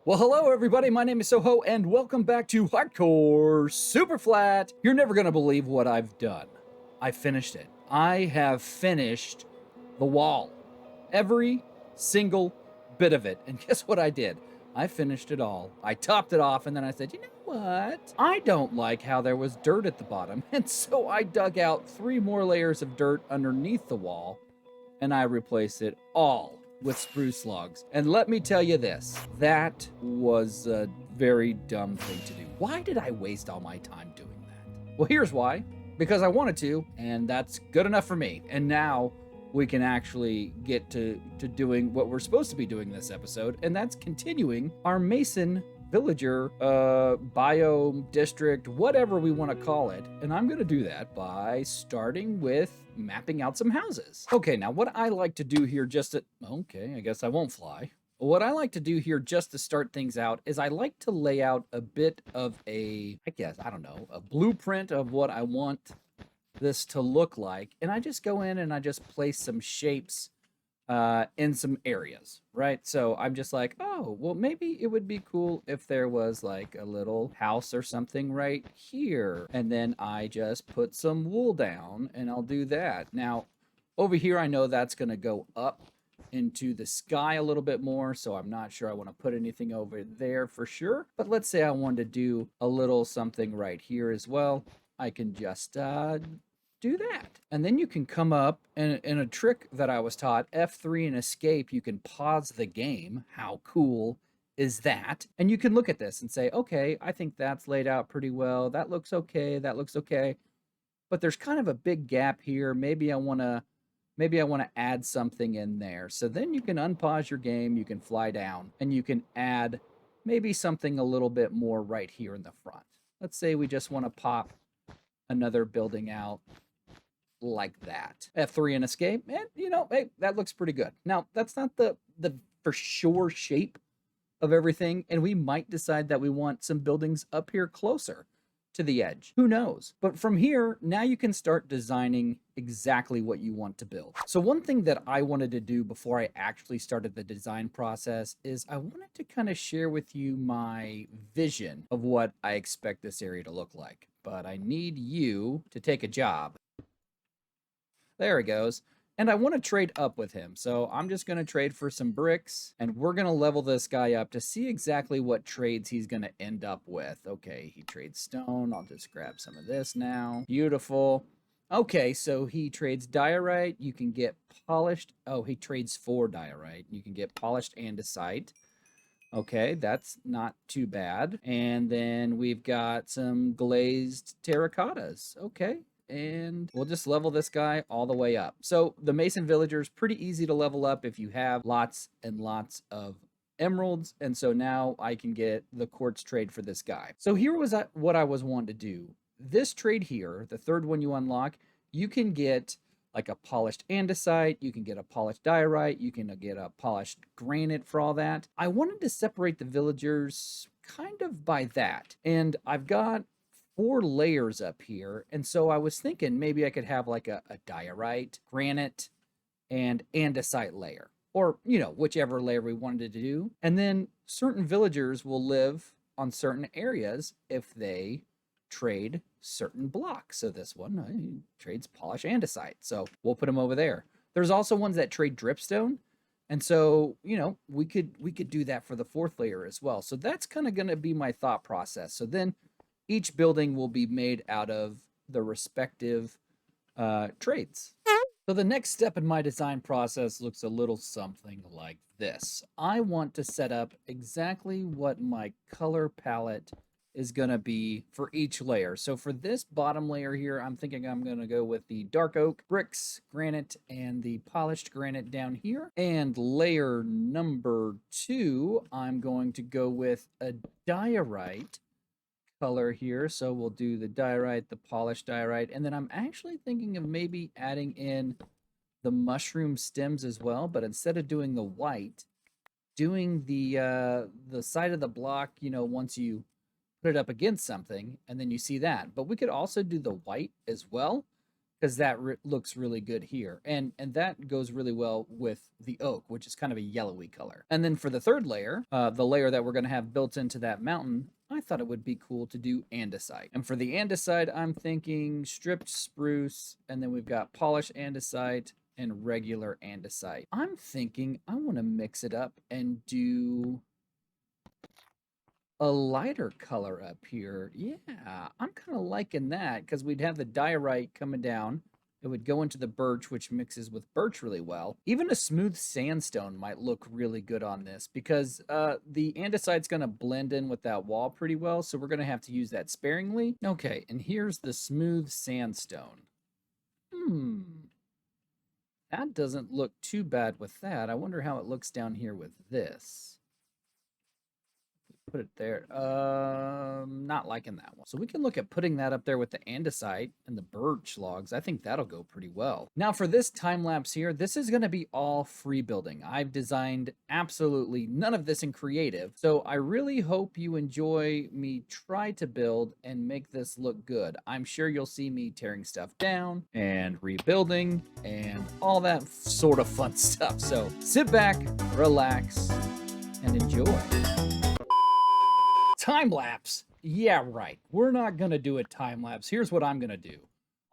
Well, hello everybody, my name is Soho, and welcome back to Hardcore Superflat. You're never gonna believe what I've done. I finished it. I have finished the wall. Every single bit of it. And guess what I did? I finished it all. I topped it off, and then I said, you know what? I don't like how there was dirt at the bottom, and so I dug out 3 more layers of dirt underneath the wall, and I replaced it all with spruce logs. And let me tell you this, that was a very dumb thing to do. Why did I waste all my time doing that? Well, here's why. Because I wanted to, and that's good enough for me. And now we can actually get to doing what we're supposed to be doing this episode, and that's continuing our Mason villager, biome, district, whatever we want to call it. And I'm going to do that by starting with mapping out some houses. Okay, now what I like to do here okay, I guess I won't fly. What I like to do here just to start things out is I like to lay out a bit of a blueprint of what I want this to look like. And I just go in and I just place some shapes in some areas, right? So I'm just like, oh, well, maybe it would be cool if there was like a little house or something right here. And then I just put some wool down and I'll do that. Now, over here, I know that's going to go up into the sky a little bit more, so I'm not sure I want to put anything over there for sure. But let's say I wanted to do a little something right here as well. I can just do that. And then you can come up, and in a trick that I was taught, F3 and escape, you can pause the game. How cool is that? And you can look at this and say, okay, I think that's laid out pretty well. That looks okay. That looks okay. But there's kind of a big gap here. Maybe I want to add something in there. So then you can unpause your game, you can fly down, and you can add maybe something a little bit more right here in the front. Let's say we just want to pop another building out like that. F3 and escape, and hey, that looks pretty good. Now, that's not the for sure shape of everything, and we might decide that we want some buildings up here closer to the edge. Who knows? But from here, now you can start designing exactly what you want to build. So one thing that I wanted to do before I actually started the design process is I wanted to kind of share with you my vision of what I expect this area to look like. But I need you to take a job. There he goes. And I want to trade up with him. So I'm just going to trade for some bricks, and we're going to level this guy up to see exactly what trades he's going to end up with. Okay, he trades stone. I'll just grab some of this now. Beautiful. Okay, so he trades diorite. You can get polished. Oh, he trades 4 diorite. You can get polished andesite. Okay, that's not too bad. And then we've got some glazed terracottas. Okay. And we'll just level this guy all the way up. So the Mason Villager is pretty easy to level up if you have lots and lots of emeralds. And so now I can get the quartz trade for this guy. So here was what I was wanting to do. This trade here, the third one you unlock, you can get like a polished andesite, you can get a polished diorite, you can get a polished granite for all that. I wanted to separate the villagers kind of by that. And I've got 4 layers up here, and so I was thinking maybe I could have like a diorite, granite, and andesite layer, or whichever layer we wanted to do. And then certain villagers will live on certain areas if they trade certain blocks. So this one he trades polished andesite, so we'll put him over there. There's also ones that trade dripstone, and so we could do that for the 4th layer as well. So that's kind of going to be my thought process. So then each building will be made out of the respective trades. So the next step in my design process looks a little something like this. I want to set up exactly what my color palette is going to be for each layer. So for this bottom layer here, I'm thinking I'm going to go with the dark oak, bricks, granite, and the polished granite down here. And layer number 2, I'm going to go with a diorite color here. So we'll do the diorite, the polished diorite, and then I'm actually thinking of maybe adding in the mushroom stems as well, but instead of doing the white, doing the side of the block, once you put it up against something, and then you see that. But we could also do the white as well, because that looks really good here. And that goes really well with the oak, which is kind of a yellowy color. And then for the third layer, the layer that we're going to have built into that mountain, I thought it would be cool to do andesite. And for the andesite, I'm thinking stripped spruce, and then we've got polished andesite and regular andesite. I'm thinking I want to mix it up and do a lighter color up here. Yeah, I'm kind of liking that because we'd have the diorite coming down. It would go into the birch, which mixes with birch really well. Even a smooth sandstone might look really good on this because the andesite's going to blend in with that wall pretty well, so we're going to have to use that sparingly. Okay, and here's the smooth sandstone. That doesn't look too bad with that. I wonder how it looks down here with this. Put it there. Not liking that one. So we can look at putting that up there with the andesite and the birch logs. I think that'll go pretty well. Now for this time lapse here, this is going to be all free building. I've designed absolutely none of this in creative. So I really hope you enjoy me try to build and make this look good. I'm sure you'll see me tearing stuff down and rebuilding and all that sort of fun stuff. So sit back, relax, and enjoy. Time lapse. Yeah, right. We're not going to do a time lapse. Here's what I'm going to do.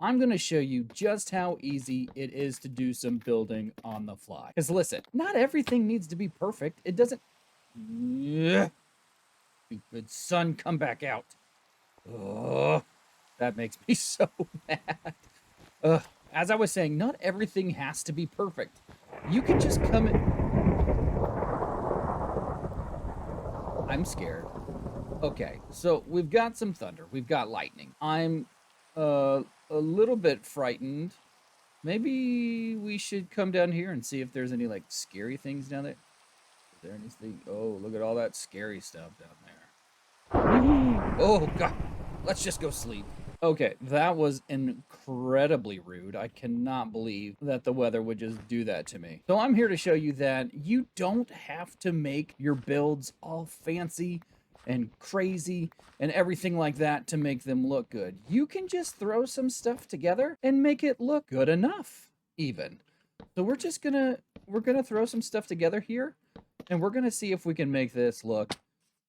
I'm going to show you just how easy it is to do some building on the fly. Because listen, not everything needs to be perfect. It doesn't... Yeah. Stupid sun, come back out. Oh, that makes me so mad. As I was saying, not everything has to be perfect. You can just come in... I'm scared. Okay, so we've got some thunder. We've got lightning. I'm a little bit frightened. Maybe we should come down here and see if there's any, like, scary things down there. Is there anything? Oh, look at all that scary stuff down there. Oh, God. Let's just go sleep. Okay, that was incredibly rude. I cannot believe that the weather would just do that to me. So I'm here to show you that you don't have to make your builds all fancy and crazy and everything like that to make them look good. You can just throw some stuff together and make it look good enough, even. So we're gonna throw some stuff together here, and we're gonna see if we can make this look,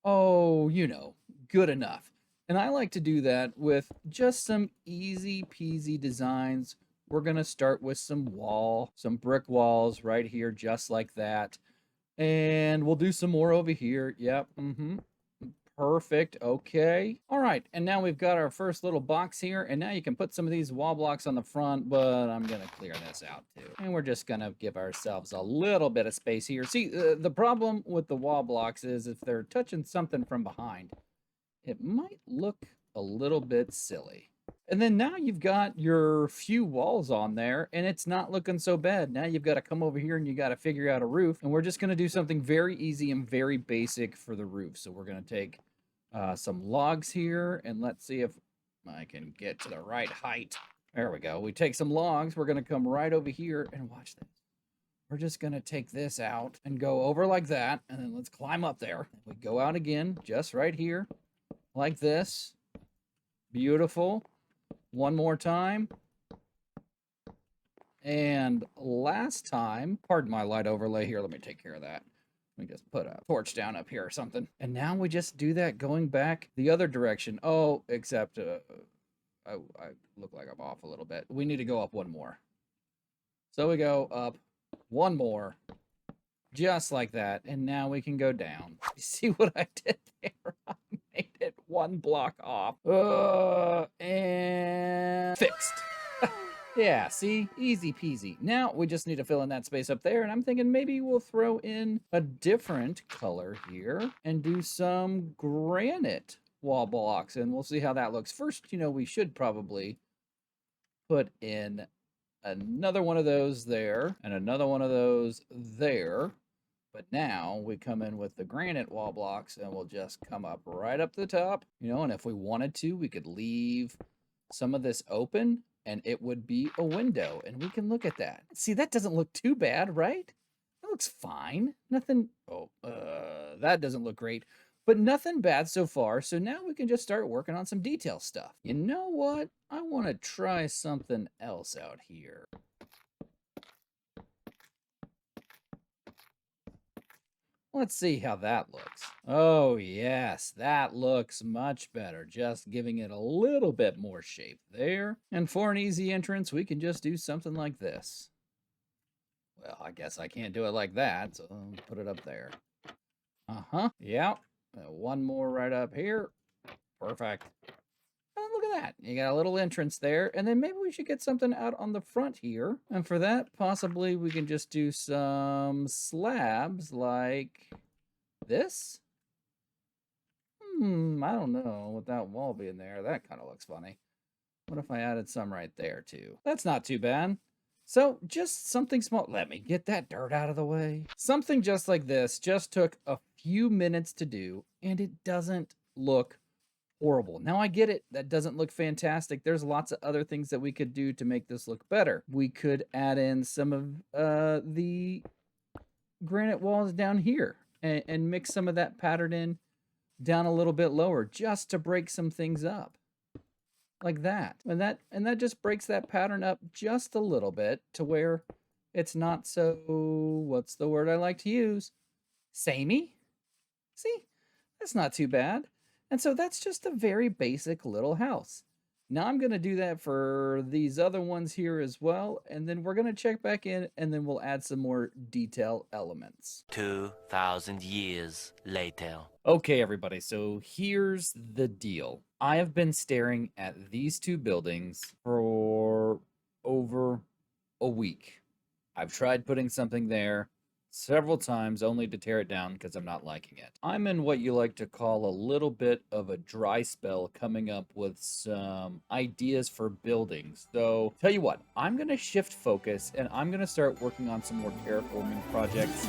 oh, you know, good enough. And I like to do that with just some easy peasy designs. We're gonna start with some brick walls right here, just like that. And we'll do some more over here. Yep, perfect. Okay. All right. And now we've got our first little box here. And now you can put some of these wall blocks on the front, but I'm going to clear this out too. And we're just going to give ourselves a little bit of space here. See, the problem with the wall blocks is if they're touching something from behind, it might look a little bit silly. And then now you've got your few walls on there and it's not looking so bad. Now you've got to come over here and you got to figure out a roof. And we're just going to do something very easy and very basic for the roof. So we're going to take some logs here and let's see if I can get to the right height. There we go. We take some logs. We're going to come right over here and watch this. We're just going to take this out and go over like that. And then let's climb up there. We go out again, just right here, like this. Beautiful. One more time. And last time, pardon my light overlay here. Let me take care of that. Let me just put a torch down up here or something. And now we just do that going back the other direction. Oh, except I look like I'm off a little bit. We need to go up one more. So we go up one more. Just like that. And now we can go down. You see what I did there? I made it one block off. And fixed. Yeah, see? Easy peasy. Now we just need to fill in that space up there. And I'm thinking maybe we'll throw in a different color here and do some granite wall blocks. And we'll see how that looks. First, you know, we should probably put in another one of those there and another one of those there. But now we come in with the granite wall blocks and we'll just come up right up the top, you know, and if we wanted to, we could leave some of this open and it would be a window and we can look at that. See, that doesn't look too bad, right? That looks fine. Nothing. Oh, that doesn't look great. But nothing bad so far, so now we can just start working on some detail stuff. You know what? I want to try something else out here. Let's see how that looks. Oh yes, that looks much better. Just giving it a little bit more shape there. And for an easy entrance, we can just do something like this. Well, I guess I can't do it like that, so I'll put it up there. Yep. One more right up here. Perfect. Oh, look at that. You got a little entrance there. And then maybe we should get something out on the front here. And for that, possibly we can just do some slabs like this. I don't know. With that wall being there, that kind of looks funny. What if I added some right there too? That's not too bad. So just something small. Let me get that dirt out of the way. Something just like this just took a few minutes to do, and it doesn't look horrible. Now I get it. That doesn't look fantastic. There's lots of other things that we could do to make this look better. We could add in some of the granite walls down here and mix some of that pattern in down a little bit lower just to break some things up. Like that. And that just breaks that pattern up just a little bit to where it's not so, what's the word I like to use? Samey? See? That's not too bad. And so that's just a very basic little house. Now I'm going to do that for these other ones here as well, and then we're going to check back in, and then we'll add some more detail elements. 2,000 years later. Okay, everybody, so here's the deal. I have been staring at these two buildings for over a week. I've tried putting something there several times only to tear it down because I'm not liking it. I'm in what you like to call a little bit of a dry spell, coming up with some ideas for buildings. So tell you what, I'm going to shift focus and I'm going to start working on some more terraforming projects.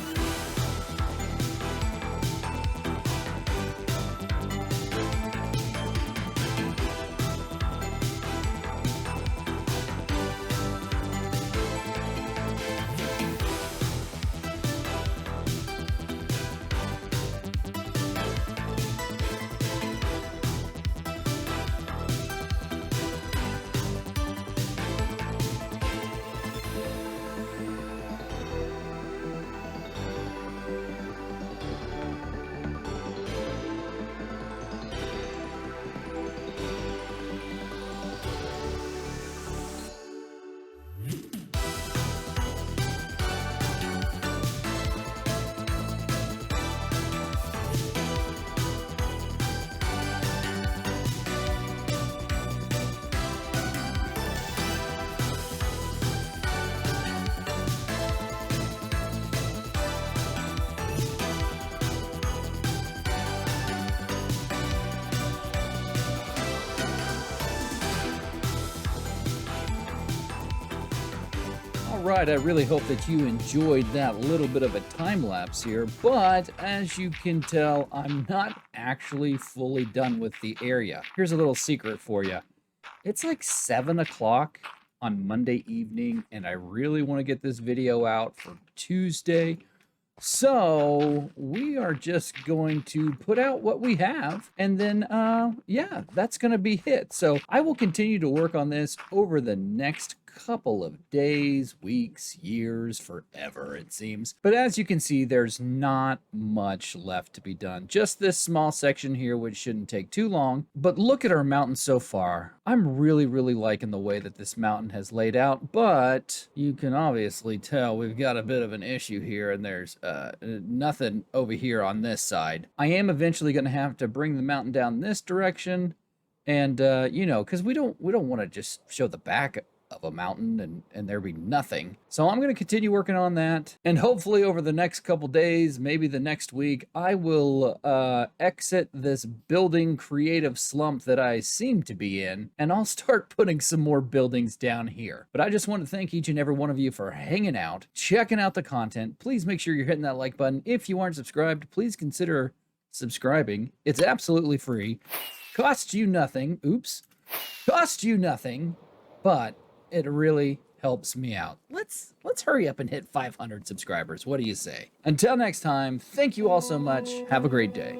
Alright, I really hope that you enjoyed that little bit of a time lapse here, but as you can tell, I'm not actually fully done with the area. Here's a little secret for you. It's like 7 o'clock on Monday evening, and I really want to get this video out for Tuesday. So we are just going to put out what we have, and then yeah, that's going to be it. So I will continue to work on this over the next couple of days, weeks, years, forever it seems. But as you can see, there's not much left to be done. Just this small section here, which shouldn't take too long. But look at our mountain so far. I'm really liking the way that this mountain has laid out, but you can obviously tell we've got a bit of an issue here, and there's nothing over here on this side. I am eventually going to have to bring the mountain down this direction, and you know, because we don't want to just show the back of a mountain and there be nothing. So I'm going to continue working on that, and hopefully over the next couple days, maybe the next week, I will exit this building creative slump that I seem to be in, and I'll start putting some more buildings down here. But I just want to thank each and every one of you for hanging out, checking out the content. Please make sure you're hitting that like button. If you aren't subscribed, please consider subscribing. It's absolutely free. Costs you nothing. Oops. Costs you nothing, but it really helps me out. Let's hurry up and hit 500 subscribers. What do you say? Until next time, thank you all so much. Have a great day.